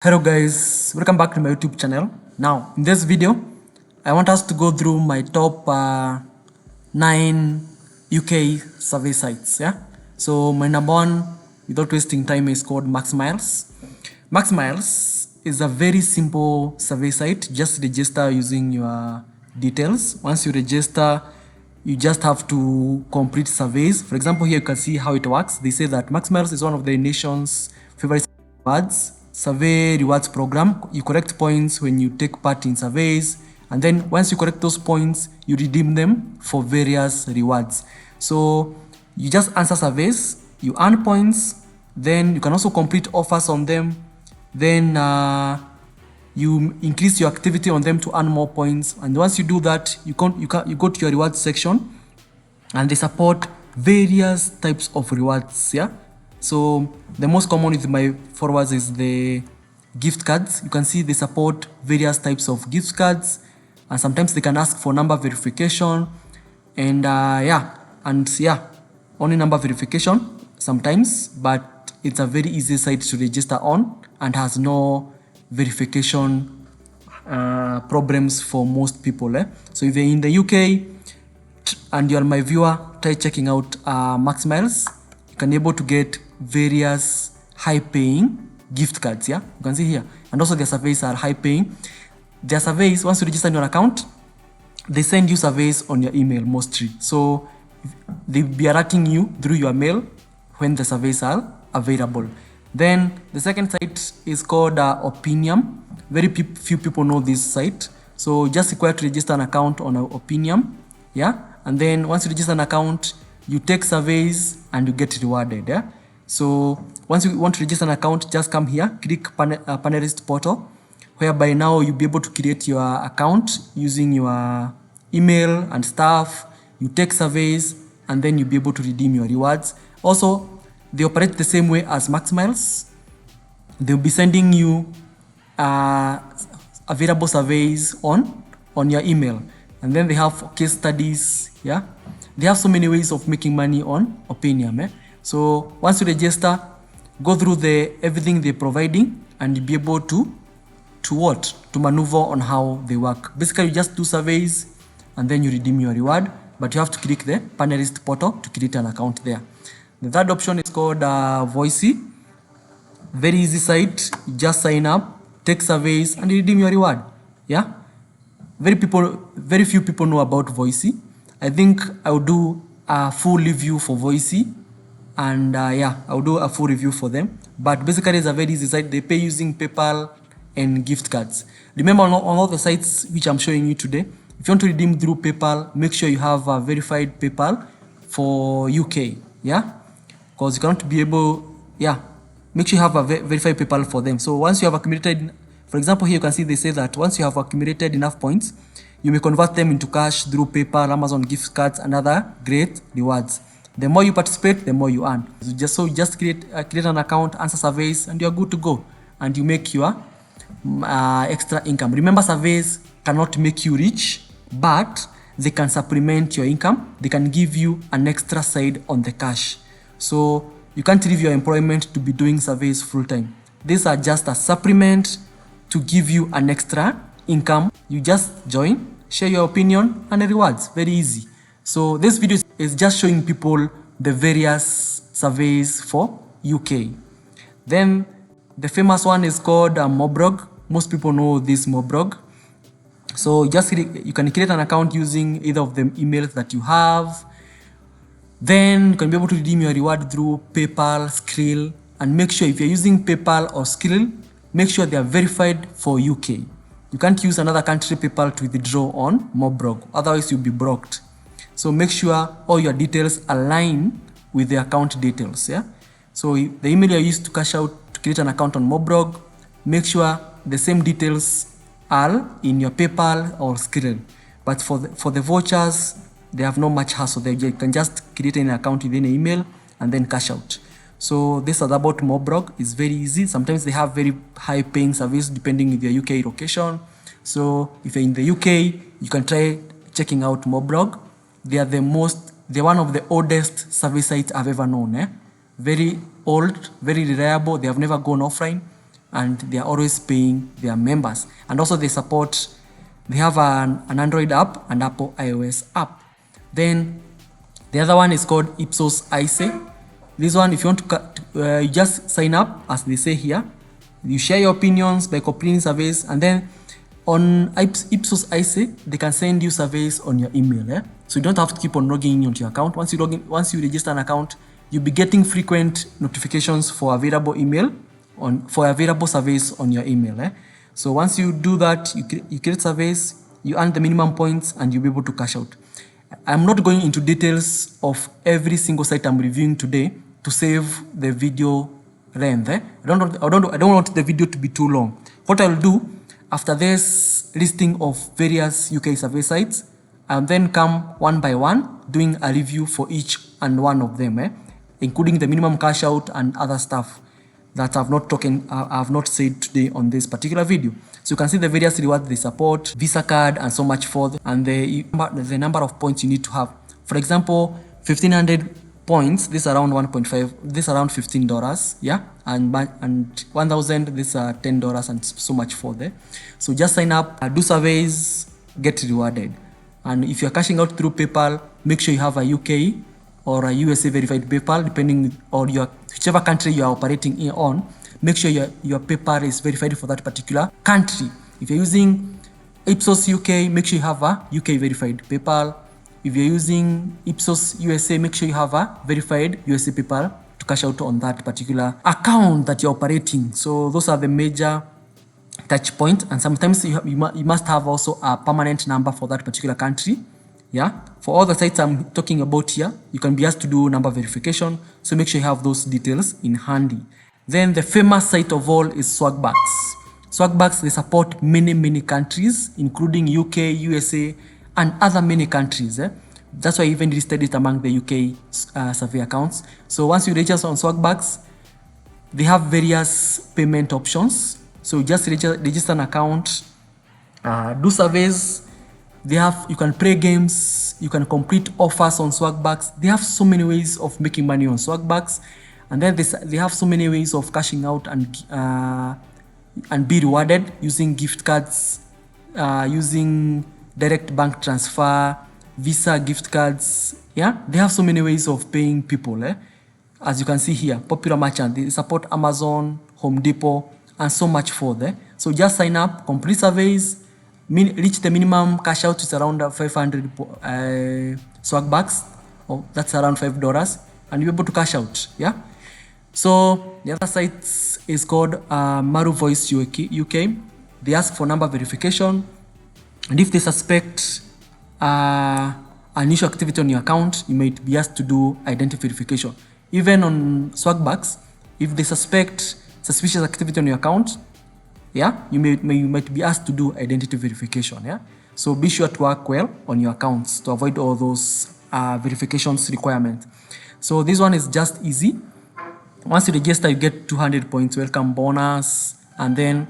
Hello guys, welcome back to my YouTube channel. Now, in this video, I want us to go through my top 9 UK survey sites. Yeah. So my number one, without wasting time, is called MaxMiles. MaxMiles is a very simple survey site. Just register using your details. Once you register, you just have to complete surveys. For example, here you can see how it works. They say that MaxMiles is one of the nation's favorite survey rewards program. You collect points when you take part in surveys, and then once you collect those points, you redeem them for various rewards. So you just answer surveys, you earn points, then you can also complete offers on them, then you increase your activity on them to earn more points. And once you do that, you go to your rewards section, and they support various types of rewards. Yeah. So the most common with my followers is the gift cards. You can see they support various types of gift cards, and sometimes they can ask for number verification, and only number verification sometimes, but it's a very easy site to register on and has no verification problems for most people. So if you're in the UK and you're my viewer, try checking out MaxMiles. You can be able to get various high-paying gift cards. Yeah, you can see here, and also their surveys are high-paying. Their surveys, once you register in your account, they send you surveys on your email mostly. So they'll be alerting you through your mail when the surveys are available. Then the second site is called Opinium. Very few people know this site, so just require to register an account on Opinium. Yeah, and then once you register an account, you take surveys and you get rewarded. Yeah. So once you want to register an account, just come here, click panelist portal, whereby now you'll be able to create your account using your email and stuff. You take surveys, and then you'll be able to redeem your rewards. Also, they operate the same way as MaxMiles. They'll be sending you available surveys on your email, and then they have case studies. Yeah, they have so many ways of making money on Opinium. So once you register, go through everything they're providing, and you'll be able to maneuver on how they work. Basically, you just do surveys and then you redeem your reward, but you have to click the panelist portal to create an account there. The third option is called Voicy. Very easy site. You just sign up, take surveys, and you redeem your reward. Yeah. Very few people know about Voicy. I think I will do a full review for Voicy, and I'll do a full review for them. But basically, it's a very easy site. They pay using PayPal and gift cards. Remember, on all the sites which I'm showing you today, if you want to redeem through PayPal, make sure you have a verified PayPal for UK. Yeah, because you cannot be able. Yeah, make sure you have a verified PayPal for them. So once you have accumulated, for example, here you can see they say that once you have accumulated enough points, you may convert them into cash through PayPal, Amazon gift cards, and other great rewards. The more you participate, the more you earn. So just create an account, answer surveys, and you're good to go. And you make your extra income. Remember, surveys cannot make you rich, but they can supplement your income. They can give you an extra side on the cash. So you can't leave your employment to be doing surveys full time. These are just a supplement to give you an extra income. You just join, share your opinion, and the rewards. Very easy. So this video is just showing people the various surveys for UK. Then the famous one is called Mobrog. Most people know this Mobrog. So you can create an account using either of the emails that you have. Then you can be able to redeem your reward through PayPal, Skrill, and make sure if you're using PayPal or Skrill, make sure they are verified for UK. You can't use another country PayPal to withdraw on Mobrog, otherwise you'll be blocked. So make sure all your details align with the account details. Yeah. So the email you used to cash out to create an account on Mobrog, make sure the same details are in your PayPal or Skrill. But for the vouchers, they have no much hassle. You can just create an account within an email and then cash out. So this is about Mobrog. It's very easy. Sometimes they have very high paying service depending on their UK location. So if you're in the UK, you can try checking out Mobrog. They're one of the oldest survey sites I've ever known. Very old, very reliable. They have never gone offline. and they are always paying their members. And also they have an Android app and Apple iOS app. Then the other one is called Ipsos iSay. This one, if you want to, you just sign up, as they say here. You share your opinions by completing surveys, and then on Ipsos iSay, they can send you surveys on your email. So you don't have to keep on logging in onto your account. Once you register an account, you'll be getting frequent notifications for available surveys on your email. So once you do that, you create surveys, you earn the minimum points, and you'll be able to cash out. I'm not going into details of every single site I'm reviewing today to save the video length. I don't want the video to be too long. What I'll do after this listing of various UK survey sites, I'll then come one by one doing a review for each and one of them, including the minimum cash out and other stuff that I've not said today on this particular video. So you can see the various rewards they support, Visa card, and so much for and the number of points you need to have. For example, 1500 points, this around 1.5, this around $15, yeah, and 1000, this $10, and so much for there. So just sign up, do surveys, get rewarded. And if you're cashing out through PayPal, make sure you have a UK or a USA verified PayPal, depending on whichever country you are operating on. Make sure your PayPal is verified for that particular country. If you're using Ipsos UK, make sure you have a UK verified PayPal. If you're using Ipsos USA, make sure you have a verified USA PayPal to cash out on that particular account that you're operating. So those are the major touch points. And sometimes you must have also a permanent number for that particular country. Yeah, for all the sites I'm talking about here, you can be asked to do number verification. So make sure you have those details in handy. Then the famous site of all is Swagbucks. Swagbucks, they support many countries, including UK, USA, and other many countries. That's why I even listed it among the UK survey accounts. So once you register on Swagbucks, they have various payment options. So just register an account, do surveys. You can play games, you can complete offers on Swagbucks. They have so many ways of making money on Swagbucks, and then they have so many ways of cashing out and be rewarded using gift cards, using direct bank transfer, Visa gift cards. Yeah, they have so many ways of paying people. As you can see here, popular merchant, they support Amazon, Home Depot, and so much for there. So just sign up, complete surveys, reach the minimum cash out is around 500 Swagbucks. That's around $5, and you're able to cash out. Yeah. So the other site is called Maru Voice UK. They ask for number verification, and if they suspect an issue activity on your account, you might be asked to do identity verification. Even on Swagbucks, if they suspect suspicious activity on your account, yeah, you might be asked to do identity verification. Yeah, so be sure to work well on your accounts to avoid all those verifications requirements. So this one is just easy. Once you register, you get 200 points welcome bonus, and then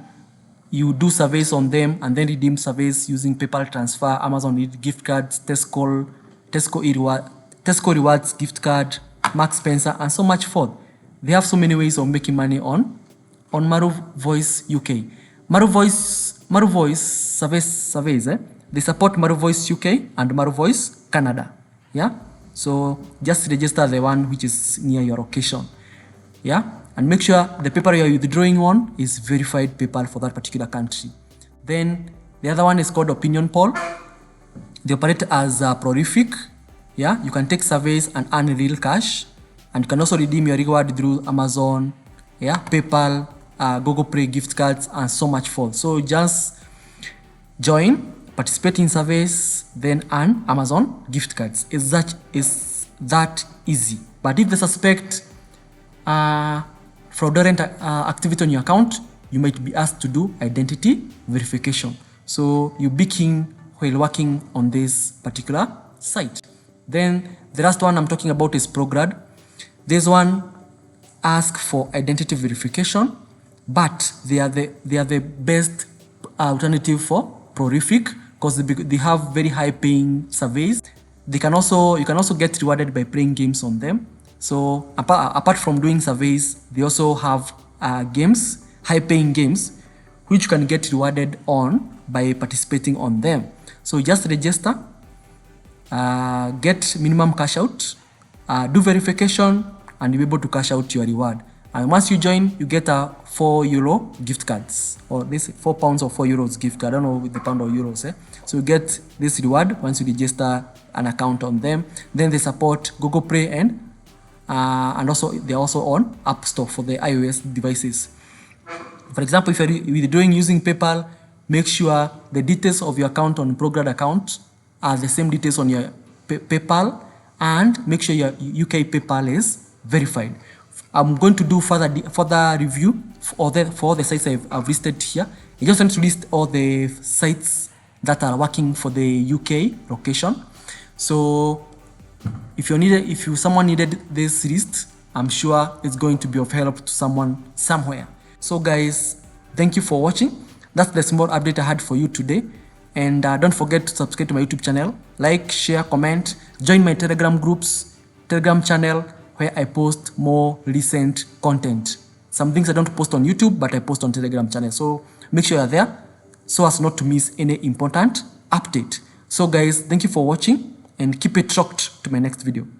you do surveys on them, and then redeem surveys using PayPal transfer, Amazon gift cards, Tesco Rewards gift card, Marks Spencer, and so much forth. They have so many ways of making money on Maru Voice UK. Maru Voice surveys. They support Maru Voice UK and Maru Voice Canada. Yeah. So just register the one which is near your location. Yeah, and make sure the PayPal you're withdrawing on is verified PayPal for that particular country. Then the other one is called Opinion Poll. They operate as prolific. Yeah, you can take surveys and earn real cash, and you can also redeem your reward through Amazon, yeah, PayPal, Google Play gift cards, and so much more. So just join, participate in surveys, then earn Amazon gift cards. Is that easy? But if they suspect fraudulent activity on your account, you might be asked to do identity verification. So you be keen while working on this particular site. Then the last one I'm talking about is Prograd. This one asks for identity verification, but they are the best alternative for prolific because they have very high paying surveys. You can also get rewarded by playing games on them. So apart from doing surveys, they also have games, high-paying games, which you can get rewarded on by participating on them. So just register, get minimum cash out, do verification, and you'll be able to cash out your reward. And once you join, you get a €4 gift cards, or this £4 or €4 gift card. I don't know with the pound or euros. So you get this reward once you register an account on them. Then they support Google Play and also they're also on App Store for the iOS devices. For example, if you're doing using PayPal, make sure the details of your account on Prograd account are the same details on your PayPal, and make sure your UK PayPal is verified. I'm going to do further review for all the sites I've listed here. I just want to list all the sites that are working for the UK location. So if someone needed this list, I'm sure it's going to be of help to someone somewhere. So guys, thank you for watching. That's the small update I had for you today. And don't forget to subscribe to my YouTube channel, like, share, comment, join my Telegram channel, where I post more recent content. Some things I don't post on YouTube, but I post on Telegram channel. So make sure you're there so as not to miss any important update. So guys, thank you for watching, and keep it shocked to my next video.